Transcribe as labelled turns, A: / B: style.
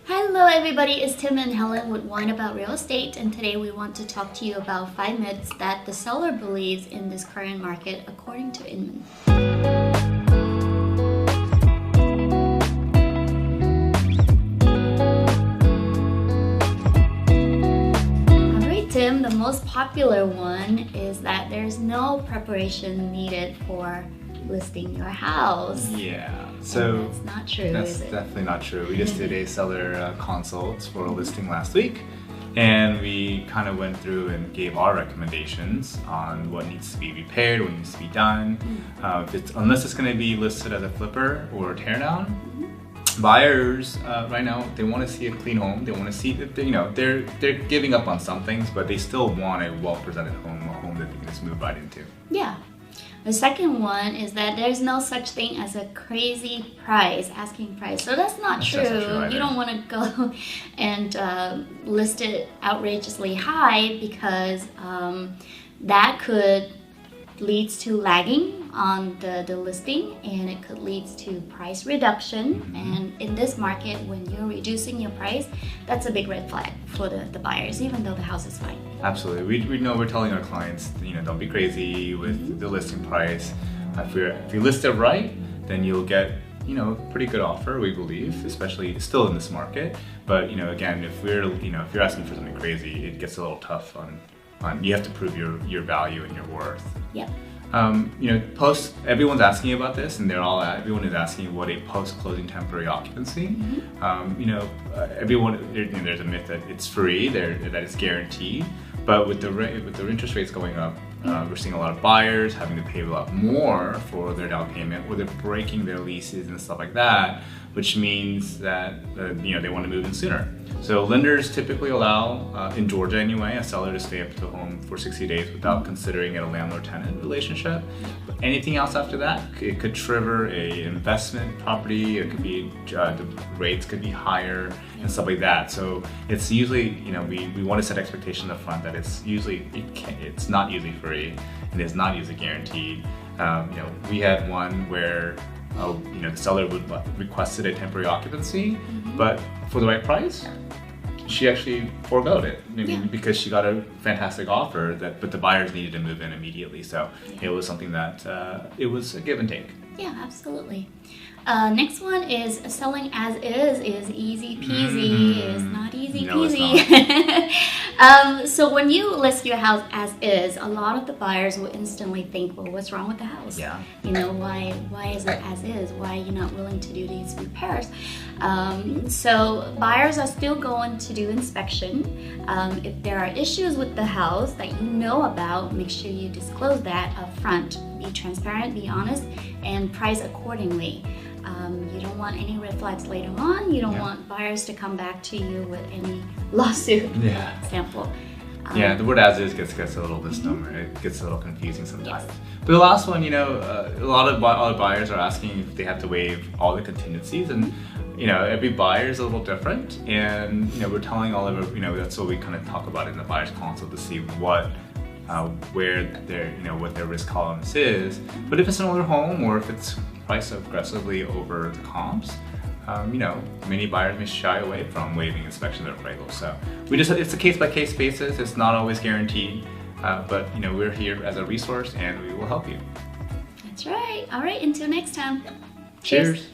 A: Hello everybody, it's Tim and Helen with Wine About Real Estate, and today we want to talk to you about 5 myths that the seller believes in this current market according to Inman. Alright Tim, the most popular one is that there's no preparation needed for listing your house.
B: Yeah, so
A: and that's not true,
B: that's
A: is it?
B: definitely not true. We just did a seller consult for a listing last week, and we kind of went through and gave our recommendations on what needs to be repaired, what needs to be done. Unless it's going to be listed as a flipper or a teardown, buyers right now, they want to see a clean home. They want to see that they're giving up on some things, but they still want a well-presented home, a home that they can just move right into.
A: Yeah. The second one is that there's no such thing as a crazy price, asking price. So that's not true. You don't want to go and list it outrageously high, because that could lead to lagging on the listing, and it could lead to price reduction. And in this market, when you're reducing your price, that's a big red flag for the buyers, even though the house is fine.
B: Absolutely. We know we're telling our clients, don't be crazy with the listing price. If you list it right, then you'll get pretty good offer, we believe, especially still in this market. But again, if you're asking for something crazy, it gets a little tough on you have to prove your value and your worth.
A: Yep.
B: Everyone's asking about this, and everyone is asking what a post-closing temporary occupancy. There's a myth that it's free, that it's guaranteed, but with the interest rates going up, we're seeing a lot of buyers having to pay a lot more for their down payment, or they're breaking their leases and stuff like that, which means that they want to move in sooner. So lenders typically allow, in Georgia anyway, a seller to stay up to home for 60 days without considering it a landlord-tenant relationship. But anything else after that, it could trigger a investment property. It could be the rates could be higher and stuff like that. So it's usually we want to set expectations up front that it's not usually free, and it's not usually guaranteed. We had one where the seller requested a temporary occupancy, but for the right price, she actually foregoed it, because she got a fantastic offer but the buyers needed to move in immediately. So it was something that it was a give and take.
A: Yeah, absolutely. Next one is selling as is easy peasy. It's not easy peasy. So when you list your house as is, a lot of the buyers will instantly think, well, what's wrong with the house?
B: Yeah.
A: Why is it as is? Why are you not willing to do these repairs? So buyers are still going to do inspection. If there are issues with the house that you know about, make sure you disclose that up front. Be transparent, be honest, and price accordingly. You don't want any red flags later on. You don't want buyers to come back to you with any lawsuit example.
B: The word as is gets a little misnomer. It gets a little confusing sometimes. But the last one, a lot of buyers are asking if they have to waive all the contingencies, and every buyer is a little different, and we're telling all of our, that's what we kind of talk about in the buyer's consult, to see what their risk tolerance is. But if it's an older home, or if it's priced aggressively over the comps, many buyers may shy away from waiving inspection or appraisal. So it's a case-by-case basis. It's not always guaranteed, but we're here as a resource, and we will help you.
A: That's right. All right, until next time.
B: Cheers.